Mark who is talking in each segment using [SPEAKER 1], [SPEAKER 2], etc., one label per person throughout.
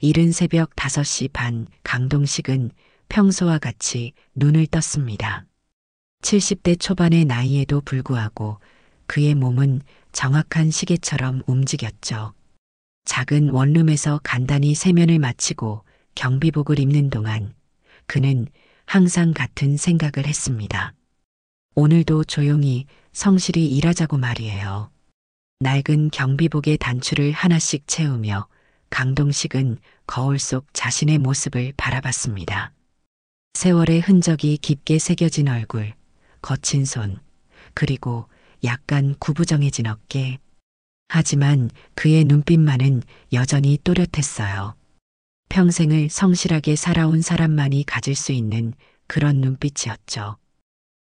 [SPEAKER 1] 이른 새벽 5시 반 강동식은 평소와 같이 눈을 떴습니다. 70대 초반의 나이에도 불구하고 그의 몸은 정확한 시계처럼 움직였죠. 작은 원룸에서 간단히 세면을 마치고 경비복을 입는 동안 그는 항상 같은 생각을 했습니다. 오늘도 조용히 성실히 일하자고 말이에요. 낡은 경비복의 단추를 하나씩 채우며 강동식은 거울 속 자신의 모습을 바라봤습니다. 세월의 흔적이 깊게 새겨진 얼굴, 거친 손, 그리고 약간 구부정해진 어깨. 하지만 그의 눈빛만은 여전히 또렷했어요. 평생을 성실하게 살아온 사람만이 가질 수 있는 그런 눈빛이었죠.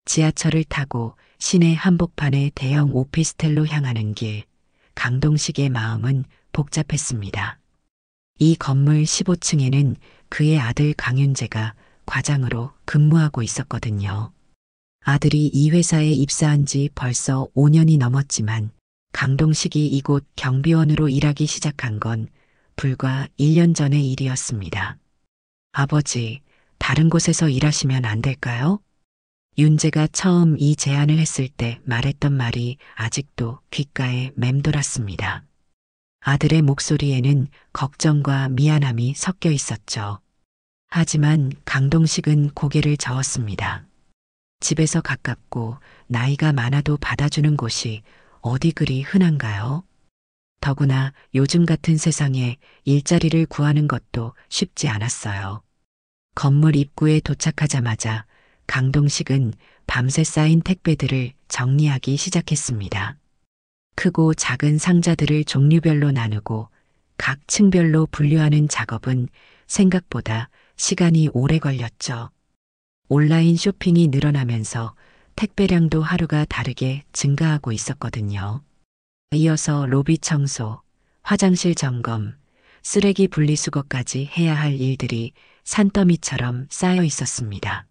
[SPEAKER 1] 지하철을 타고 시내 한복판의 대형 오피스텔로 향하는 길, 강동식의 마음은 복잡했습니다. 이 건물 15층에는 그의 아들 강윤재가 과장으로 근무하고 있었거든요. 아들이 이 회사에 입사한 지 벌써 5년이 넘었지만 강동식이 이곳 경비원으로 일하기 시작한 건 불과 1년 전의 일이었습니다. 아버지, 다른 곳에서 일하시면 안 될까요? 윤재가 처음 이 제안을 했을 때 말했던 말이 아직도 귓가에 맴돌았습니다. 아들의 목소리에는 걱정과 미안함이 섞여 있었죠. 하지만 강동식은 고개를 저었습니다. 집에서 가깝고 나이가 많아도 받아주는 곳이 어디 그리 흔한가요? 더구나 요즘 같은 세상에 일자리를 구하는 것도 쉽지 않았어요. 건물 입구에 도착하자마자 강동식은 밤새 쌓인 택배들을 정리하기 시작했습니다. 크고 작은 상자들을 종류별로 나누고 각 층별로 분류하는 작업은 생각보다 시간이 오래 걸렸죠. 온라인 쇼핑이 늘어나면서 택배량도 하루가 다르게 증가하고 있었거든요. 이어서 로비 청소, 화장실 점검, 쓰레기 분리수거까지 해야 할 일들이 산더미처럼 쌓여 있었습니다.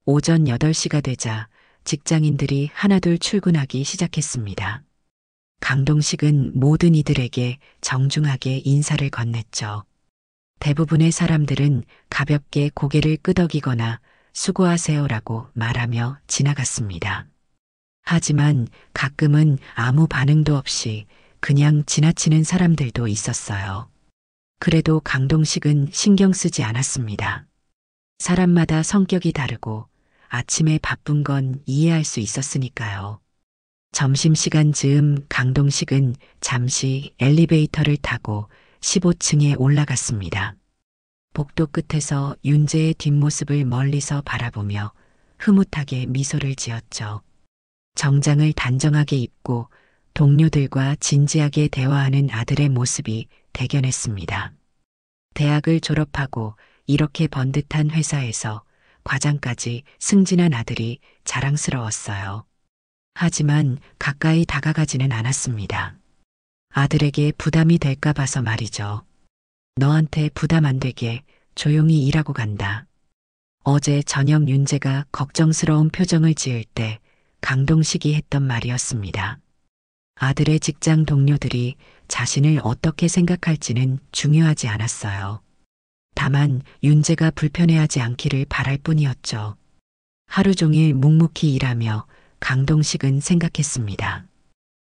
[SPEAKER 1] 오전 8시가 되자 직장인들이 하나둘 출근하기 시작했습니다. 강동식은 모든 이들에게 정중하게 인사를 건넸죠. 대부분의 사람들은 가볍게 고개를 끄덕이거나 수고하세요라고 말하며 지나갔습니다. 하지만 가끔은 아무 반응도 없이 그냥 지나치는 사람들도 있었어요. 그래도 강동식은 신경 쓰지 않았습니다. 사람마다 성격이 다르고 아침에 바쁜 건 이해할 수 있었으니까요. 점심시간 즈음 강동식은 잠시 엘리베이터를 타고 15층에 올라갔습니다. 복도 끝에서 윤재의 뒷모습을 멀리서 바라보며 흐뭇하게 미소를 지었죠. 정장을 단정하게 입고 동료들과 진지하게 대화하는 아들의 모습이 대견했습니다. 대학을 졸업하고 이렇게 번듯한 회사에서 과장까지 승진한 아들이 자랑스러웠어요. 하지만 가까이 다가가지는 않았습니다. 아들에게 부담이 될까 봐서 말이죠. 너한테 부담 안 되게 조용히 일하고 간다. 어제 저녁 윤재가 걱정스러운 표정을 지을 때 강동식이 했던 말이었습니다. 아들의 직장 동료들이 자신을 어떻게 생각할지는 중요하지 않았어요. 다만 윤재가 불편해하지 않기를 바랄 뿐이었죠. 하루 종일 묵묵히 일하며 강동식은 생각했습니다.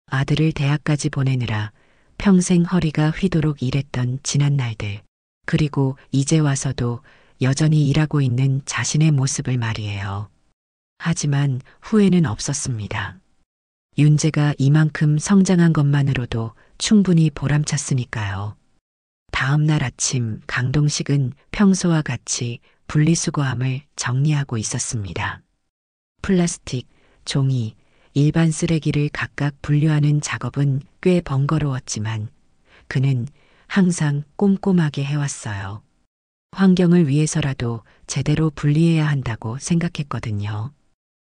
[SPEAKER 1] 아들을 대학까지 보내느라 평생 허리가 휘도록 일했던 지난 날들, 그리고 이제 와서도 여전히 일하고 있는 자신의 모습을 말이에요. 하지만 후회는 없었습니다. 윤재가 이만큼 성장한 것만으로도 충분히 보람찼으니까요. 다음 날 아침 강동식은 평소와 같이 분리수거함을 정리하고 있었습니다. 플라스틱, 종이, 일반 쓰레기를 각각 분류하는 작업은 꽤 번거로웠지만 그는 항상 꼼꼼하게 해왔어요. 환경을 위해서라도 제대로 분리해야 한다고 생각했거든요.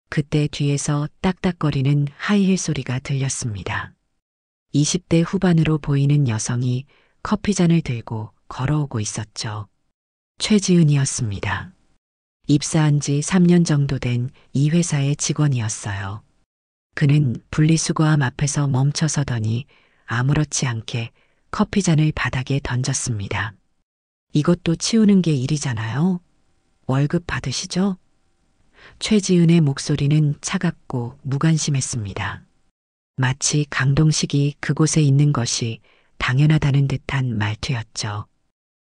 [SPEAKER 1] 그때 뒤에서 딱딱거리는 하이힐 소리가 들렸습니다. 20대 후반으로 보이는 여성이 커피잔을 들고 걸어오고 있었죠. 최지은이었습니다. 입사한 지 3년 정도 된 이 회사의 직원이었어요. 그는 분리수거함 앞에서 멈춰서더니 아무렇지 않게 커피잔을 바닥에 던졌습니다. 이것도 치우는 게 일이잖아요. 월급 받으시죠? 최지은의 목소리는 차갑고 무관심했습니다. 마치 강동식이 그곳에 있는 것이 당연하다는 듯한 말투였죠.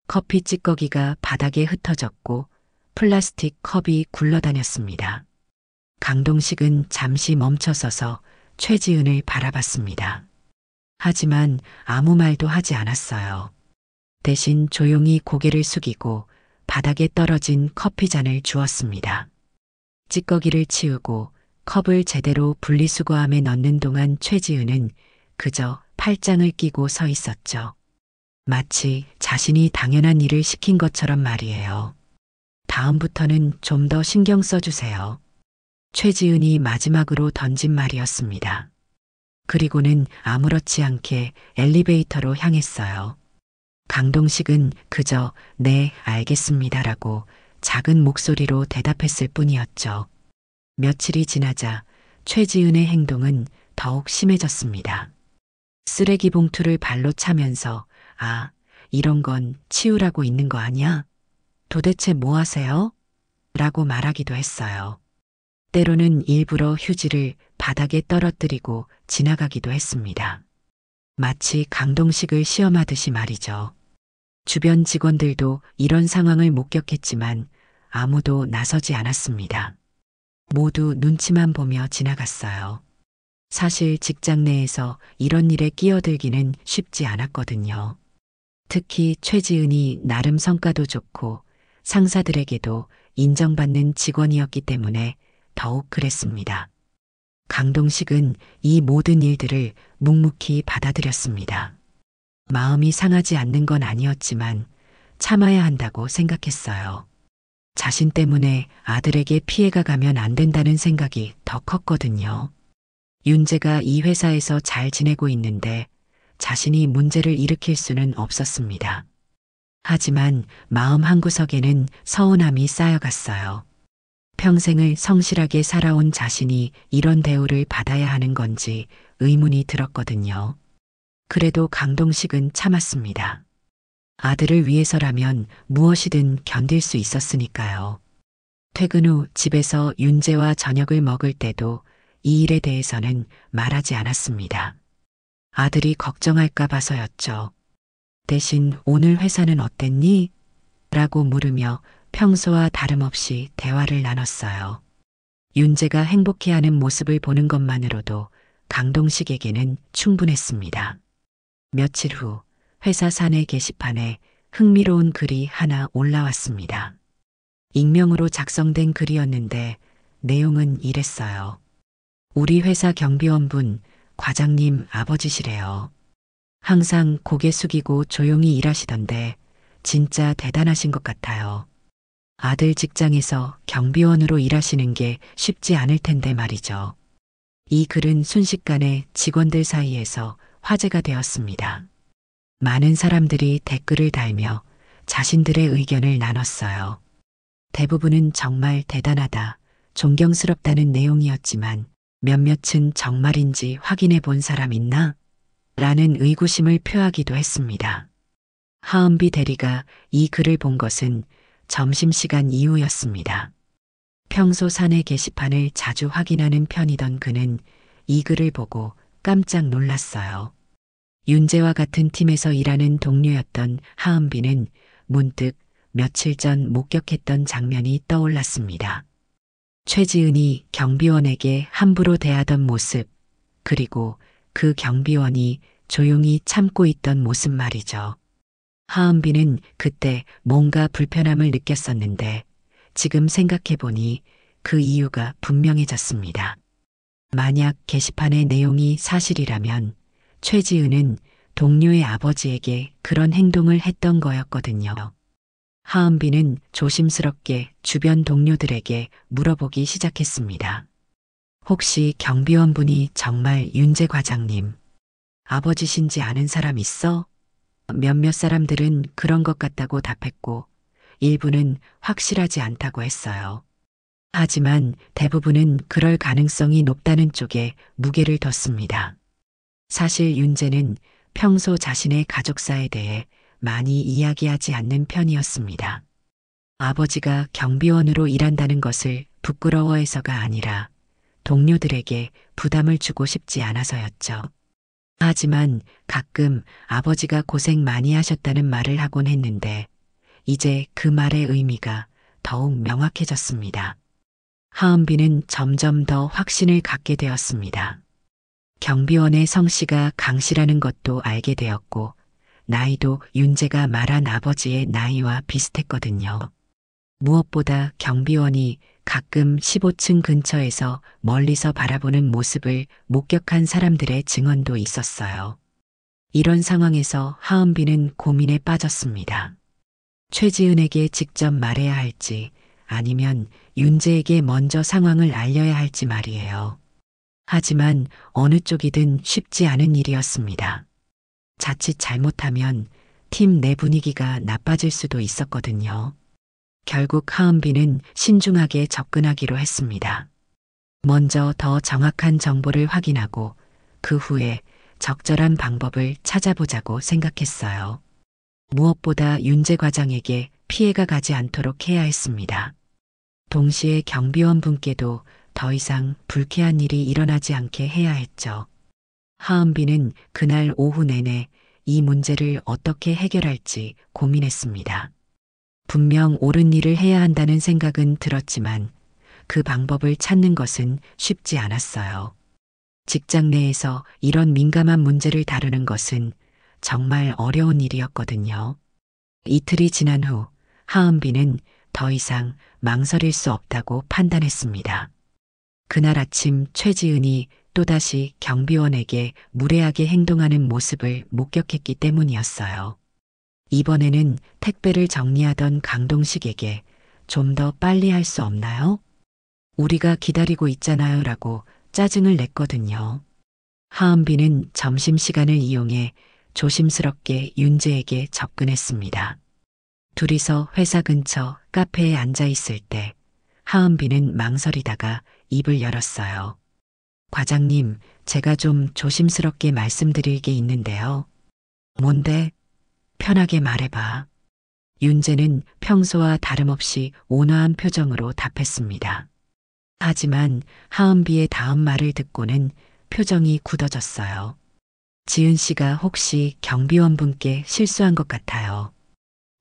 [SPEAKER 1] 커피 찌꺼기가 바닥에 흩어졌고 플라스틱 컵이 굴러다녔습니다. 강동식은 잠시 멈춰서서 최지은을 바라봤습니다. 하지만 아무 말도 하지 않았어요. 대신 조용히 고개를 숙이고 바닥에 떨어진 커피잔을 주었습니다. 찌꺼기를 치우고 컵을 제대로 분리수거함에 넣는 동안 최지은은 그저 팔짱을 끼고 서 있었죠. 마치 자신이 당연한 일을 시킨 것처럼 말이에요. 다음부터는 좀 더 신경 써주세요. 최지은이 마지막으로 던진 말이었습니다. 그리고는 아무렇지 않게 엘리베이터로 향했어요. 강동식은 그저 네, 알겠습니다라고 작은 목소리로 대답했을 뿐이었죠. 며칠이 지나자 최지은의 행동은 더욱 심해졌습니다. 쓰레기 봉투를 발로 차면서 아, 이런 건 치우라고 있는 거 아니야? 도대체 뭐 하세요? 라고 말하기도 했어요. 때로는 일부러 휴지를 바닥에 떨어뜨리고 지나가기도 했습니다. 마치 강동식을 시험하듯이 말이죠. 주변 직원들도 이런 상황을 목격했지만 아무도 나서지 않았습니다. 모두 눈치만 보며 지나갔어요. 사실 직장 내에서 이런 일에 끼어들기는 쉽지 않았거든요. 특히 최지은이 나름 성과도 좋고 상사들에게도 인정받는 직원이었기 때문에 더욱 그랬습니다. 강동식은 이 모든 일들을 묵묵히 받아들였습니다. 마음이 상하지 않는 건 아니었지만 참아야 한다고 생각했어요. 자신 때문에 아들에게 피해가 가면 안 된다는 생각이 더 컸거든요. 윤재가 이 회사에서 잘 지내고 있는데 자신이 문제를 일으킬 수는 없었습니다. 하지만 마음 한구석에는 서운함이 쌓여갔어요. 평생을 성실하게 살아온 자신이 이런 대우를 받아야 하는 건지 의문이 들었거든요. 그래도 강동식은 참았습니다. 아들을 위해서라면 무엇이든 견딜 수 있었으니까요. 퇴근 후 집에서 윤재와 저녁을 먹을 때도 이 일에 대해서는 말하지 않았습니다. 아들이 걱정할까 봐서였죠. 대신 오늘 회사는 어땠니? 라고 물으며 평소와 다름없이 대화를 나눴어요. 윤재가 행복해하는 모습을 보는 것만으로도 강동식에게는 충분했습니다. 며칠 후 회사 사내 게시판에 흥미로운 글이 하나 올라왔습니다. 익명으로 작성된 글이었는데 내용은 이랬어요. 우리 회사 경비원분 과장님 아버지시래요. 항상 고개 숙이고 조용히 일하시던데 진짜 대단하신 것 같아요. 아들 직장에서 경비원으로 일하시는 게 쉽지 않을 텐데 말이죠. 이 글은 순식간에 직원들 사이에서 화제가 되었습니다. 많은 사람들이 댓글을 달며 자신들의 의견을 나눴어요. 대부분은 정말 대단하다, 존경스럽다는 내용이었지만 몇몇은 정말인지 확인해 본 사람 있나? 라는 의구심을 표하기도 했습니다. 하은비 대리가 이 글을 본 것은 점심시간 이후였습니다. 평소 사내 게시판을 자주 확인하는 편이던 그는 이 글을 보고 깜짝 놀랐어요. 윤재와 같은 팀에서 일하는 동료였던 하은비는 문득 며칠 전 목격했던 장면이 떠올랐습니다. 최지은이 경비원에게 함부로 대하던 모습, 그리고 그 경비원이 조용히 참고 있던 모습 말이죠. 하은비는 그때 뭔가 불편함을 느꼈었는데 지금 생각해보니 그 이유가 분명해졌습니다. 만약 게시판의 내용이 사실이라면 최지은은 동료의 아버지에게 그런 행동을 했던 거였거든요. 하은비는 조심스럽게 주변 동료들에게 물어보기 시작했습니다. 혹시 경비원분이 정말 윤재 과장님 아버지신지 아는 사람 있어? 몇몇 사람들은 그런 것 같다고 답했고 일부는 확실하지 않다고 했어요. 하지만 대부분은 그럴 가능성이 높다는 쪽에 무게를 뒀습니다. 사실 윤재는 평소 자신의 가족사에 대해 많이 이야기하지 않는 편이었습니다. 아버지가 경비원으로 일한다는 것을 부끄러워해서가 아니라 동료들에게 부담을 주고 싶지 않아서였죠. 하지만 가끔 아버지가 고생 많이 하셨다는 말을 하곤 했는데 이제 그 말의 의미가 더욱 명확해졌습니다. 하은비는 점점 더 확신을 갖게 되었습니다. 경비원의 성씨가 강씨라는 것도 알게 되었고 나이도 윤재가 말한 아버지의 나이와 비슷했거든요. 무엇보다 경비원이 가끔 15층 근처에서 멀리서 바라보는 모습을 목격한 사람들의 증언도 있었어요. 이런 상황에서 하은비는 고민에 빠졌습니다. 최지은에게 직접 말해야 할지 아니면 윤재에게 먼저 상황을 알려야 할지 말이에요. 하지만 어느 쪽이든 쉽지 않은 일이었습니다. 자칫 잘못하면 팀 내 분위기가 나빠질 수도 있었거든요. 결국 하은비는 신중하게 접근하기로 했습니다. 먼저 더 정확한 정보를 확인하고 그 후에 적절한 방법을 찾아보자고 생각했어요. 무엇보다 윤재 과장에게 피해가 가지 않도록 해야 했습니다. 동시에 경비원 분께도 더 이상 불쾌한 일이 일어나지 않게 해야 했죠. 하은비는 그날 오후 내내 이 문제를 어떻게 해결할지 고민했습니다. 분명 옳은 일을 해야 한다는 생각은 들었지만 그 방법을 찾는 것은 쉽지 않았어요. 직장 내에서 이런 민감한 문제를 다루는 것은 정말 어려운 일이었거든요. 이틀이 지난 후 하은비는 더 이상 망설일 수 없다고 판단했습니다. 그날 아침 최지은이 또다시 경비원에게 무례하게 행동하는 모습을 목격했기 때문이었어요. 이번에는 택배를 정리하던 강동식에게 좀 더 빨리 할 수 없나요? 우리가 기다리고 있잖아요 라고 짜증을 냈거든요. 하은비는 점심시간을 이용해 조심스럽게 윤재에게 접근했습니다. 둘이서 회사 근처 카페에 앉아 있을 때 하은비는 망설이다가 입을 열었어요. 과장님, 제가 좀 조심스럽게 말씀드릴 게 있는데요. 뭔데? 편하게 말해봐. 윤재는 평소와 다름없이 온화한 표정으로 답했습니다. 하지만 하은비의 다음 말을 듣고는 표정이 굳어졌어요. 지은 씨가 혹시 경비원분께 실수한 것 같아요.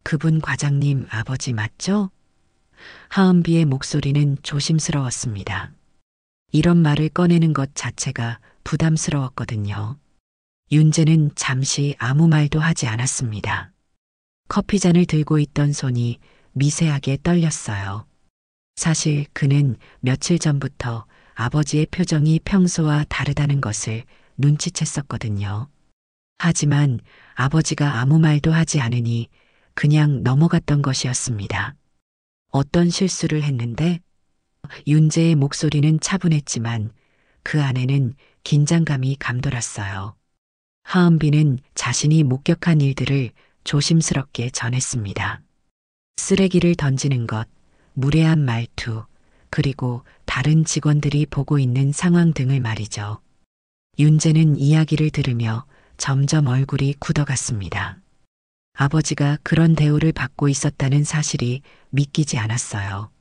[SPEAKER 1] 그분 과장님 아버지 맞죠? 하은비의 목소리는 조심스러웠습니다. 이런 말을 꺼내는 것 자체가 부담스러웠거든요. 윤재는 잠시 아무 말도 하지 않았습니다. 커피잔을 들고 있던 손이 미세하게 떨렸어요. 사실 그는 며칠 전부터 아버지의 표정이 평소와 다르다는 것을 눈치챘었거든요. 하지만 아버지가 아무 말도 하지 않으니 그냥 넘어갔던 것이었습니다. 어떤 실수를 했는데? 윤재의 목소리는 차분했지만 그 안에는 긴장감이 감돌았어요. 하은비는 자신이 목격한 일들을 조심스럽게 전했습니다. 쓰레기를 던지는 것, 무례한 말투, 그리고 다른 직원들이 보고 있는 상황 등을 말이죠. 윤재는 이야기를 들으며 점점 얼굴이 굳어갔습니다. 아버지가 그런 대우를 받고 있었다는 사실이 믿기지 않았어요.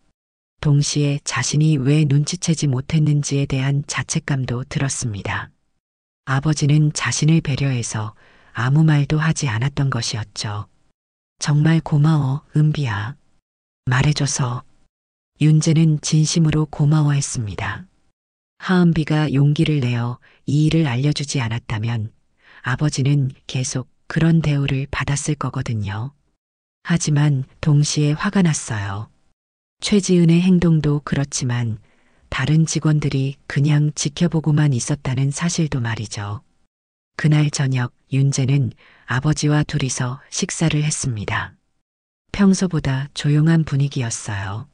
[SPEAKER 1] 동시에 자신이 왜 눈치채지 못했는지에 대한 자책감도 들었습니다. 아버지는 자신을 배려해서 아무 말도 하지 않았던 것이었죠. 정말 고마워, 은비야. 말해줘서. 윤재는 진심으로 고마워했습니다. 하은비가 용기를 내어 이 일을 알려주지 않았다면 아버지는 계속 그런 대우를 받았을 거거든요. 하지만 동시에 화가 났어요. 최지은의 행동도 그렇지만 다른 직원들이 그냥 지켜보고만 있었다는 사실도 말이죠. 그날 저녁 윤재는 아버지와 둘이서 식사를 했습니다. 평소보다 조용한 분위기였어요.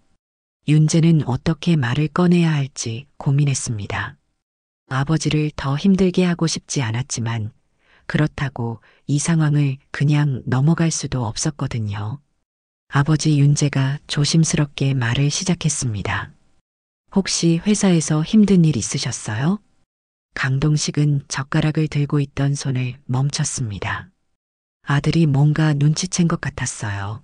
[SPEAKER 1] 윤재는 어떻게 말을 꺼내야 할지 고민했습니다. 아버지를 더 힘들게 하고 싶지 않았지만 그렇다고 이 상황을 그냥 넘어갈 수도 없었거든요. 아버지 윤재가 조심스럽게 말을 시작했습니다. 혹시 회사에서 힘든 일 있으셨어요? 강동식은 젓가락을 들고 있던 손을 멈췄습니다. 아들이 뭔가 눈치챈 것 같았어요.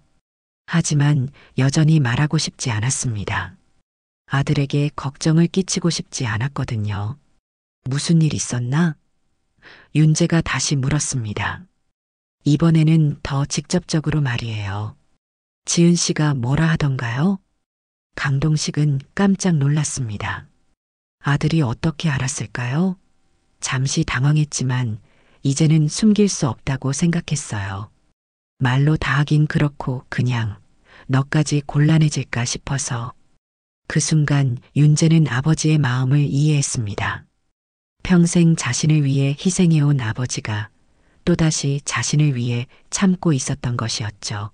[SPEAKER 1] 하지만 여전히 말하고 싶지 않았습니다. 아들에게 걱정을 끼치고 싶지 않았거든요. 무슨 일 있었나? 윤재가 다시 물었습니다. 이번에는 더 직접적으로 말이에요. 지은 씨가 뭐라 하던가요? 강동식은 깜짝 놀랐습니다. 아들이 어떻게 알았을까요? 잠시 당황했지만 이제는 숨길 수 없다고 생각했어요. 말로 다 하긴 그렇고 그냥 너까지 곤란해질까 싶어서. 그 순간 윤재는 아버지의 마음을 이해했습니다. 평생 자신을 위해 희생해온 아버지가 또다시 자신을 위해 참고 있었던 것이었죠.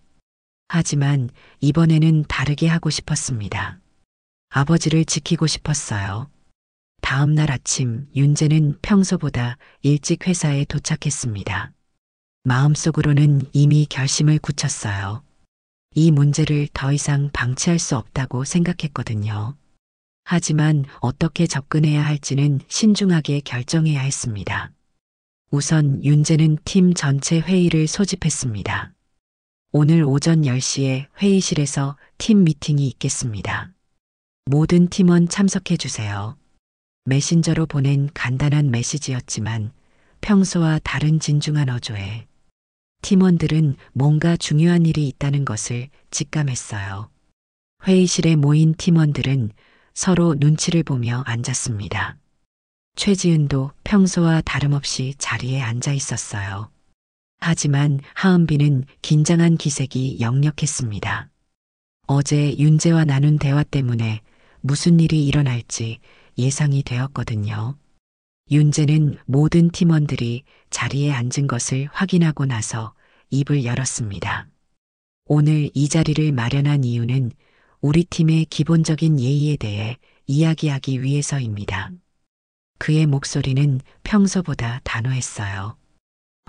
[SPEAKER 1] 하지만 이번에는 다르게 하고 싶었습니다. 아버지를 지키고 싶었어요. 다음 날 아침 윤재는 평소보다 일찍 회사에 도착했습니다. 마음속으로는 이미 결심을 굳혔어요. 이 문제를 더 이상 방치할 수 없다고 생각했거든요. 하지만 어떻게 접근해야 할지는 신중하게 결정해야 했습니다. 우선 윤재는 팀 전체 회의를 소집했습니다. 오늘 오전 10시에 회의실에서 팀 미팅이 있겠습니다. 모든 팀원 참석해 주세요. 메신저로 보낸 간단한 메시지였지만 평소와 다른 진중한 어조에 팀원들은 뭔가 중요한 일이 있다는 것을 직감했어요. 회의실에 모인 팀원들은 서로 눈치를 보며 앉았습니다. 최지은도 평소와 다름없이 자리에 앉아 있었어요. 하지만 하은비는 긴장한 기색이 역력했습니다. 어제 윤재와 나눈 대화 때문에 무슨 일이 일어날지 예상이 되었거든요. 윤재는 모든 팀원들이 자리에 앉은 것을 확인하고 나서 입을 열었습니다. 오늘 이 자리를 마련한 이유는 우리 팀의 기본적인 예의에 대해 이야기하기 위해서입니다. 그의 목소리는 평소보다 단호했어요.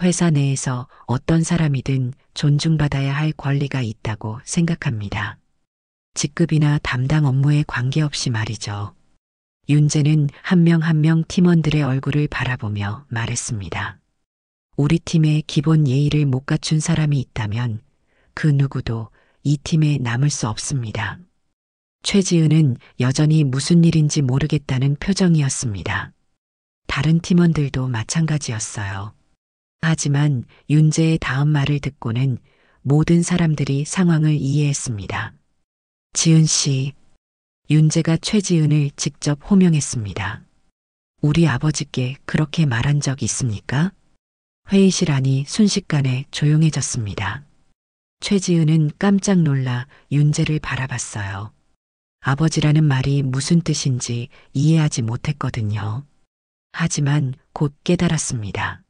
[SPEAKER 1] 회사 내에서 어떤 사람이든 존중받아야 할 권리가 있다고 생각합니다. 직급이나 담당 업무에 관계없이 말이죠. 윤재는 한 명 한 명 팀원들의 얼굴을 바라보며 말했습니다. 우리 팀의 기본 예의를 못 갖춘 사람이 있다면 그 누구도 이 팀에 남을 수 없습니다. 최지은은 여전히 무슨 일인지 모르겠다는 표정이었습니다. 다른 팀원들도 마찬가지였어요. 하지만 윤재의 다음 말을 듣고는 모든 사람들이 상황을 이해했습니다. 지은 씨, 윤재가 최지은을 직접 호명했습니다. 우리 아버지께 그렇게 말한 적 있습니까? 회의실 안이 순식간에 조용해졌습니다. 최지은은 깜짝 놀라 윤재를 바라봤어요. 아버지라는 말이 무슨 뜻인지 이해하지 못했거든요. 하지만 곧 깨달았습니다.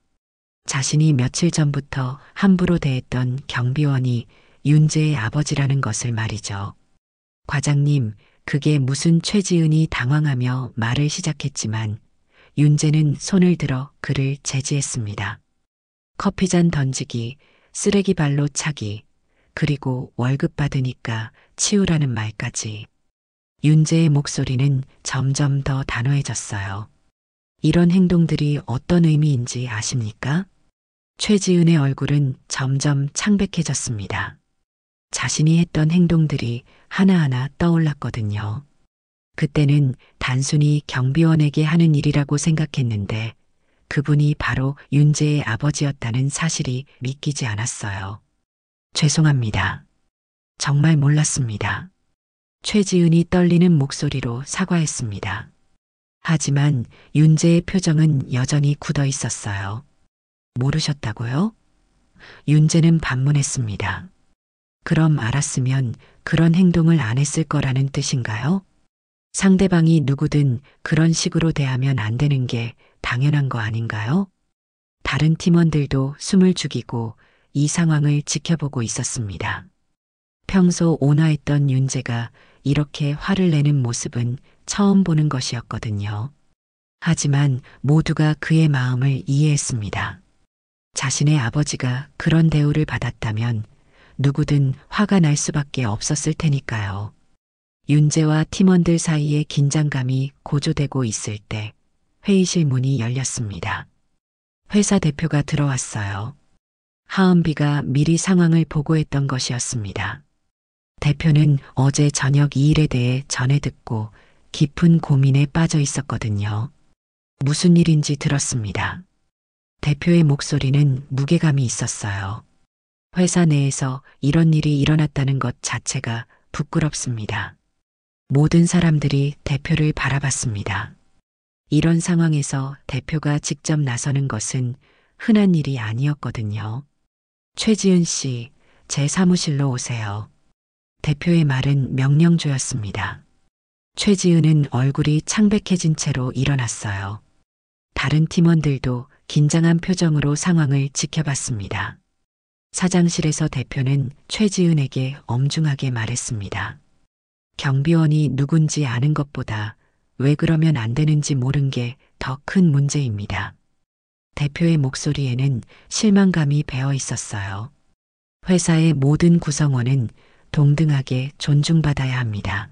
[SPEAKER 1] 자신이 며칠 전부터 함부로 대했던 경비원이 윤재의 아버지라는 것을 말이죠. 과장님, 그게 무슨 최지은이 당황하며 말을 시작했지만 윤재는 손을 들어 그를 제지했습니다. 커피잔 던지기, 쓰레기 발로 차기, 그리고 월급 받으니까 치우라는 말까지. 윤재의 목소리는 점점 더 단호해졌어요. 이런 행동들이 어떤 의미인지 아십니까? 최지은의 얼굴은 점점 창백해졌습니다. 자신이 했던 행동들이 하나하나 떠올랐거든요. 그때는 단순히 경비원에게 하는 일이라고 생각했는데 그분이 바로 윤재의 아버지였다는 사실이 믿기지 않았어요. 죄송합니다. 정말 몰랐습니다. 최지은이 떨리는 목소리로 사과했습니다. 하지만 윤재의 표정은 여전히 굳어 있었어요. 모르셨다고요? 윤재는 반문했습니다. 그럼 알았으면 그런 행동을 안 했을 거라는 뜻인가요? 상대방이 누구든 그런 식으로 대하면 안 되는 게 당연한 거 아닌가요? 다른 팀원들도 숨을 죽이고 이 상황을 지켜보고 있었습니다. 평소 온화했던 윤재가 이렇게 화를 내는 모습은 처음 보는 것이었거든요. 하지만 모두가 그의 마음을 이해했습니다. 자신의 아버지가 그런 대우를 받았다면 누구든 화가 날 수밖에 없었을 테니까요. 윤재와 팀원들 사이의 긴장감이 고조되고 있을 때 회의실 문이 열렸습니다. 회사 대표가 들어왔어요. 하은비가 미리 상황을 보고했던 것이었습니다. 대표는 어제 저녁 이 일에 대해 전해 듣고 깊은 고민에 빠져 있었거든요. 무슨 일인지 들었습니다. 대표의 목소리는 무게감이 있었어요. 회사 내에서 이런 일이 일어났다는 것 자체가 부끄럽습니다. 모든 사람들이 대표를 바라봤습니다. 이런 상황에서 대표가 직접 나서는 것은 흔한 일이 아니었거든요. 최지은 씨, 제 사무실로 오세요. 대표의 말은 명령조였습니다. 최지은은 얼굴이 창백해진 채로 일어났어요. 다른 팀원들도 긴장한 표정으로 상황을 지켜봤습니다. 사장실에서 대표는 최지은에게 엄중하게 말했습니다. 경비원이 누군지 아는 것보다 왜 그러면 안 되는지 모른 게 더 큰 문제입니다. 대표의 목소리에는 실망감이 배어 있었어요. 회사의 모든 구성원은 동등하게 존중받아야 합니다.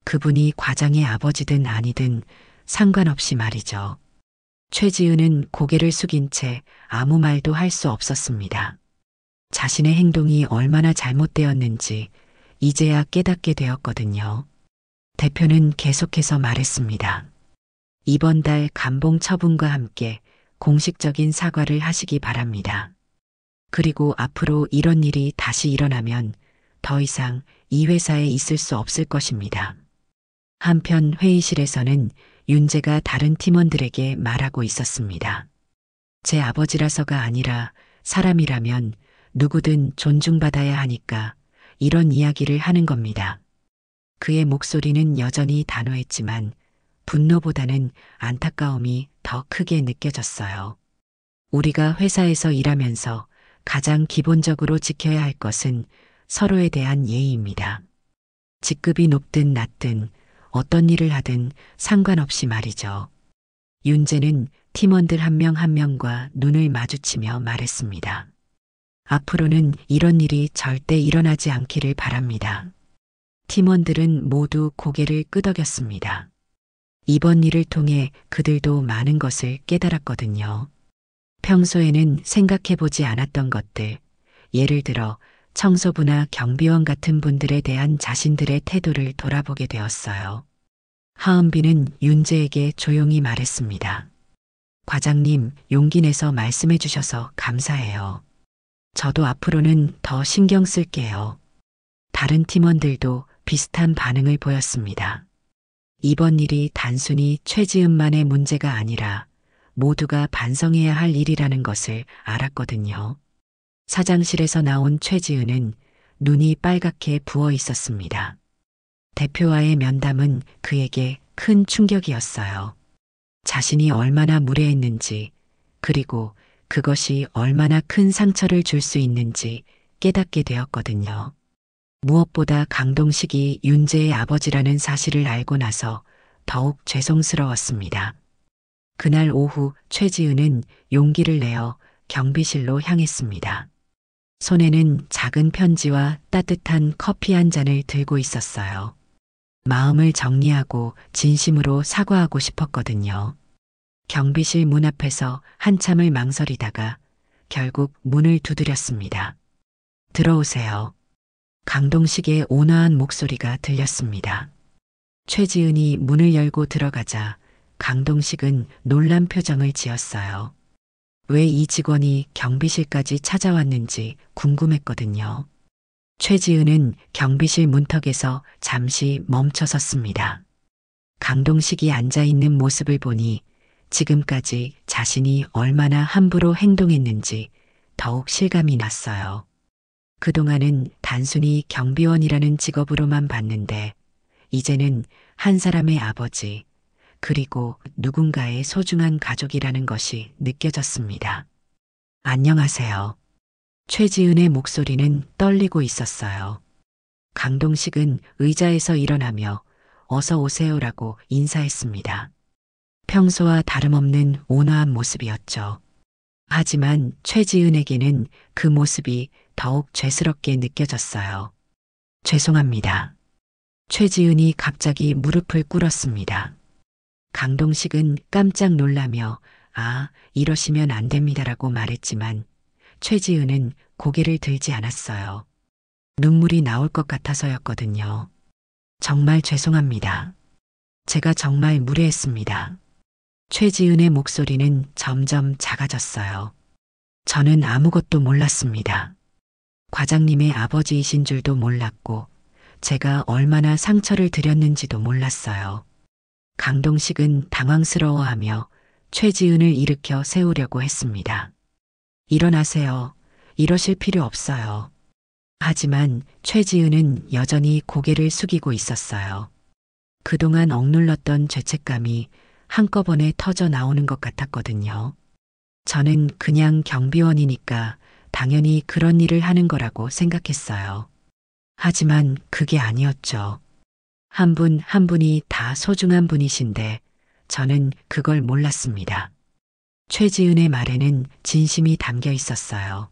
[SPEAKER 1] 그분이 과장의 아버지든 아니든 상관없이 말이죠. 최지은은 고개를 숙인 채 아무 말도 할 수 없었습니다. 자신의 행동이 얼마나 잘못되었는지 이제야 깨닫게 되었거든요. 대표는 계속해서 말했습니다. 이번 달 감봉 처분과 함께 공식적인 사과를 하시기 바랍니다. 그리고 앞으로 이런 일이 다시 일어나면 더 이상 이 회사에 있을 수 없을 것입니다. 한편 회의실에서는 윤재가 다른 팀원들에게 말하고 있었습니다. 제 아버지라서가 아니라 사람이라면 누구든 존중받아야 하니까 이런 이야기를 하는 겁니다. 그의 목소리는 여전히 단호했지만 분노보다는 안타까움이 더 크게 느껴졌어요. 우리가 회사에서 일하면서 가장 기본적으로 지켜야 할 것은 서로에 대한 예의입니다. 직급이 높든 낮든 어떤 일을 하든 상관없이 말이죠. 윤재는 팀원들 한 명 한 명과 눈을 마주치며 말했습니다. 앞으로는 이런 일이 절대 일어나지 않기를 바랍니다. 팀원들은 모두 고개를 끄덕였습니다. 이번 일을 통해 그들도 많은 것을 깨달았거든요. 평소에는 생각해보지 않았던 것들, 예를 들어 청소부나 경비원 같은 분들에 대한 자신들의 태도를 돌아보게 되었어요. 하은비는 윤재에게 조용히 말했습니다. 과장님, 용기 내서 말씀해 주셔서 감사해요. 저도 앞으로는 더 신경 쓸게요. 다른 팀원들도 비슷한 반응을 보였습니다. 이번 일이 단순히 최지은만의 문제가 아니라 모두가 반성해야 할 일이라는 것을 알았거든요. 사장실에서 나온 최지은은 눈이 빨갛게 부어 있었습니다. 대표와의 면담은 그에게 큰 충격이었어요. 자신이 얼마나 무례했는지, 그리고 그것이 얼마나 큰 상처를 줄 수 있는지 깨닫게 되었거든요. 무엇보다 강동식이 윤재의 아버지라는 사실을 알고 나서 더욱 죄송스러웠습니다. 그날 오후 최지은은 용기를 내어 경비실로 향했습니다. 손에는 작은 편지와 따뜻한 커피 한 잔을 들고 있었어요. 마음을 정리하고 진심으로 사과하고 싶었거든요. 경비실 문 앞에서 한참을 망설이다가 결국 문을 두드렸습니다. 들어오세요. 강동식의 온화한 목소리가 들렸습니다. 최지은이 문을 열고 들어가자 강동식은 놀란 표정을 지었어요. 왜 이 직원이 경비실까지 찾아왔는지 궁금했거든요. 최지은은 경비실 문턱에서 잠시 멈춰 섰습니다. 강동식이 앉아있는 모습을 보니 지금까지 자신이 얼마나 함부로 행동했는지 더욱 실감이 났어요. 그동안은 단순히 경비원이라는 직업으로만 봤는데 이제는 한 사람의 아버지, 그리고 누군가의 소중한 가족이라는 것이 느껴졌습니다. 안녕하세요. 최지은의 목소리는 떨리고 있었어요. 강동식은 의자에서 일어나며 어서 오세요라고 인사했습니다. 평소와 다름없는 온화한 모습이었죠. 하지만 최지은에게는 그 모습이 더욱 죄스럽게 느껴졌어요. 죄송합니다. 최지은이 갑자기 무릎을 꿇었습니다. 강동식은 깜짝 놀라며 이러시면 안 됩니다라고 말했지만 최지은은 고개를 들지 않았어요. 눈물이 나올 것 같아서였거든요. 정말 죄송합니다. 제가 정말 무례했습니다. 최지은의 목소리는 점점 작아졌어요. 저는 아무것도 몰랐습니다. 과장님의 아버지이신 줄도 몰랐고, 제가 얼마나 상처를 드렸는지도 몰랐어요. 강동식은 당황스러워하며 최지은을 일으켜 세우려고 했습니다. 일어나세요. 이러실 필요 없어요. 하지만 최지은은 여전히 고개를 숙이고 있었어요. 그동안 억눌렀던 죄책감이 한꺼번에 터져 나오는 것 같았거든요. 저는 그냥 경비원이니까 당연히 그런 일을 하는 거라고 생각했어요. 하지만 그게 아니었죠. 한 분 한 분이 다 소중한 분이신데 저는 그걸 몰랐습니다. 최지은의 말에는 진심이 담겨 있었어요.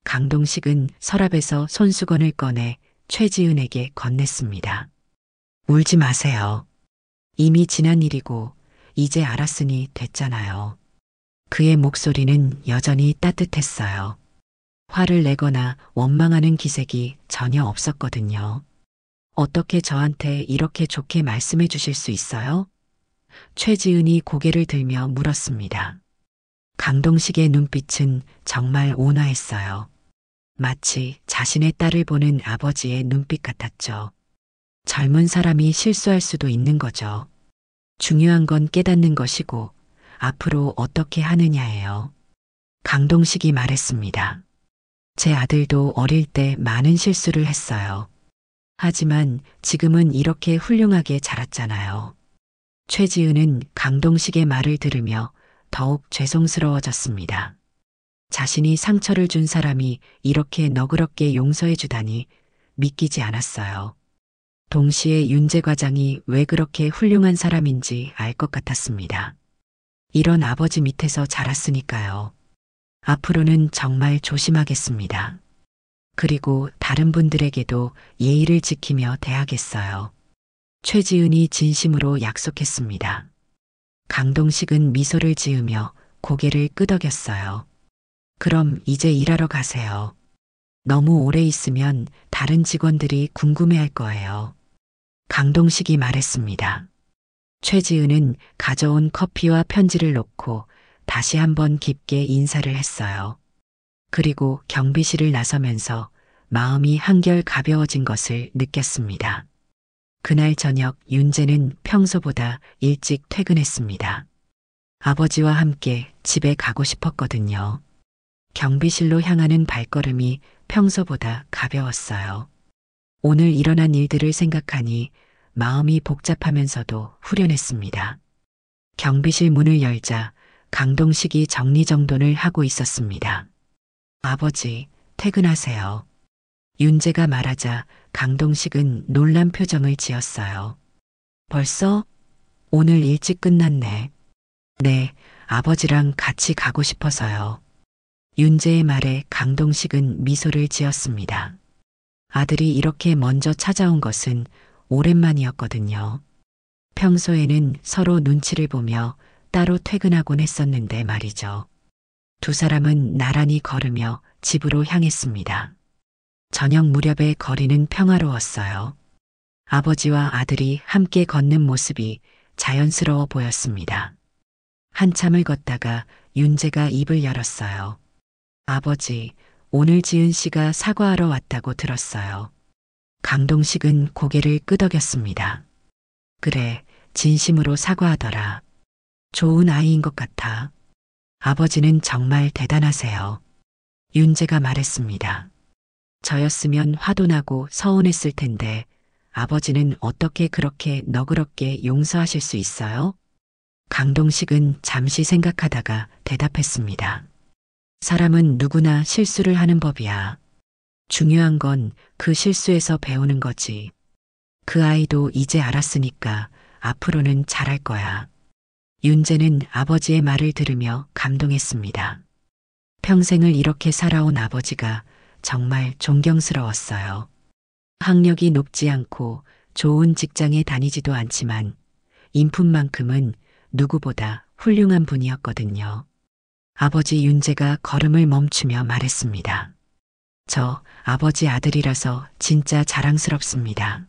[SPEAKER 1] 강동식은 서랍에서 손수건을 꺼내 최지은에게 건넸습니다. 울지 마세요. 이미 지난 일이고 이제 알았으니 됐잖아요. 그의 목소리는 여전히 따뜻했어요. 화를 내거나 원망하는 기색이 전혀 없었거든요. 어떻게 저한테 이렇게 좋게 말씀해 주실 수 있어요? 최지은이 고개를 들며 물었습니다. 강동식의 눈빛은 정말 온화했어요. 마치 자신의 딸을 보는 아버지의 눈빛 같았죠. 젊은 사람이 실수할 수도 있는 거죠. 중요한 건 깨닫는 것이고 앞으로 어떻게 하느냐예요. 강동식이 말했습니다. 제 아들도 어릴 때 많은 실수를 했어요. 하지만 지금은 이렇게 훌륭하게 자랐잖아요. 최지은은 강동식의 말을 들으며 더욱 죄송스러워졌습니다. 자신이 상처를 준 사람이 이렇게 너그럽게 용서해 주다니 믿기지 않았어요. 동시에 윤재 과장이 왜 그렇게 훌륭한 사람인지 알 것 같았습니다. 이런 아버지 밑에서 자랐으니까요. 앞으로는 정말 조심하겠습니다. 그리고 다른 분들에게도 예의를 지키며 대하겠어요. 최지은이 진심으로 약속했습니다. 강동식은 미소를 지으며 고개를 끄덕였어요. 그럼 이제 일하러 가세요. 너무 오래 있으면 다른 직원들이 궁금해할 거예요. 강동식이 말했습니다. 최지은은 가져온 커피와 편지를 놓고 다시 한번 깊게 인사를 했어요. 그리고 경비실을 나서면서 마음이 한결 가벼워진 것을 느꼈습니다. 그날 저녁 윤재는 평소보다 일찍 퇴근했습니다. 아버지와 함께 집에 가고 싶었거든요. 경비실로 향하는 발걸음이 평소보다 가벼웠어요. 오늘 일어난 일들을 생각하니 마음이 복잡하면서도 후련했습니다. 경비실 문을 열자 강동식이 정리정돈을 하고 있었습니다. 아버지, 퇴근하세요. 윤재가 말하자 강동식은 놀란 표정을 지었어요. 벌써? 오늘 일찍 끝났네. 네, 아버지랑 같이 가고 싶어서요. 윤재의 말에 강동식은 미소를 지었습니다. 아들이 이렇게 먼저 찾아온 것은 오랜만이었거든요. 평소에는 서로 눈치를 보며 따로 퇴근하곤 했었는데 말이죠. 두 사람은 나란히 걸으며 집으로 향했습니다. 저녁 무렵의 거리는 평화로웠어요. 아버지와 아들이 함께 걷는 모습이 자연스러워 보였습니다. 한참을 걷다가 윤재가 입을 열었어요. 아버지, 오늘 지은 씨가 사과하러 왔다고 들었어요. 강동식은 고개를 끄덕였습니다. 그래, 진심으로 사과하더라. 좋은 아이인 것 같아. 아버지는 정말 대단하세요. 윤재가 말했습니다. 저였으면 화도 나고 서운했을 텐데 아버지는 어떻게 그렇게 너그럽게 용서하실 수 있어요? 강동식은 잠시 생각하다가 대답했습니다. 사람은 누구나 실수를 하는 법이야. 중요한 건 그 실수에서 배우는 거지. 그 아이도 이제 알았으니까 앞으로는 잘할 거야. 윤재는 아버지의 말을 들으며 감동했습니다. 평생을 이렇게 살아온 아버지가 정말 존경스러웠어요. 학력이 높지 않고 좋은 직장에 다니지도 않지만 인품만큼은 누구보다 훌륭한 분이었거든요. 아버지 윤재가 걸음을 멈추며 말했습니다. 저 아버지 아들이라서 진짜 자랑스럽습니다.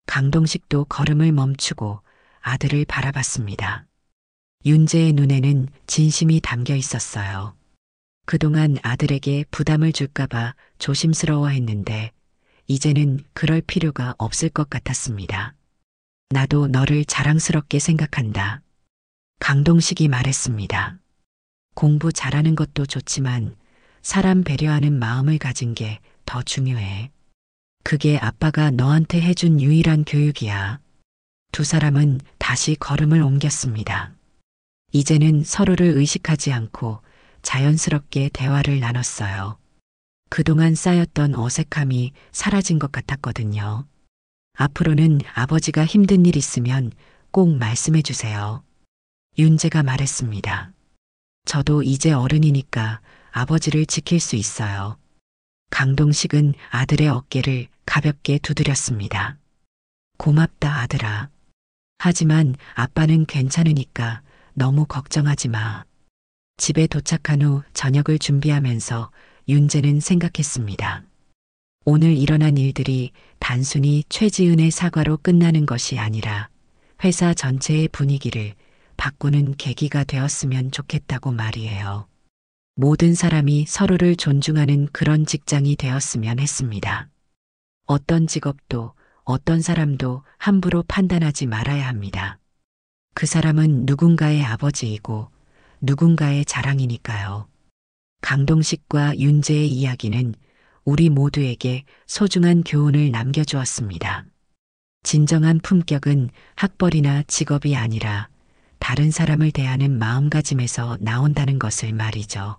[SPEAKER 1] 강동식도 걸음을 멈추고 아들을 바라봤습니다. 윤재의 눈에는 진심이 담겨 있었어요. 그동안 아들에게 부담을 줄까봐 조심스러워했는데 이제는 그럴 필요가 없을 것 같았습니다. 나도 너를 자랑스럽게 생각한다. 강동식이 말했습니다. 공부 잘하는 것도 좋지만 사람 배려하는 마음을 가진 게 더 중요해. 그게 아빠가 너한테 해준 유일한 교육이야. 두 사람은 다시 걸음을 옮겼습니다. 이제는 서로를 의식하지 않고 자연스럽게 대화를 나눴어요. 그동안 쌓였던 어색함이 사라진 것 같았거든요. 앞으로는 아버지가 힘든 일 있으면 꼭 말씀해 주세요. 윤재가 말했습니다. 저도 이제 어른이니까 아버지를 지킬 수 있어요. 강동식은 아들의 어깨를 가볍게 두드렸습니다. 고맙다 아들아. 하지만 아빠는 괜찮으니까 너무 걱정하지 마. 집에 도착한 후 저녁을 준비하면서 윤재는 생각했습니다. 오늘 일어난 일들이 단순히 최지은의 사과로 끝나는 것이 아니라 회사 전체의 분위기를 바꾸는 계기가 되었으면 좋겠다고 말이에요. 모든 사람이 서로를 존중하는 그런 직장이 되었으면 했습니다. 어떤 직업도 어떤 사람도 함부로 판단하지 말아야 합니다. 그 사람은 누군가의 아버지이고 누군가의 자랑이니까요. 강동식과 윤재의 이야기는 우리 모두에게 소중한 교훈을 남겨주었습니다. 진정한 품격은 학벌이나 직업이 아니라 다른 사람을 대하는 마음가짐에서 나온다는 것을 말이죠.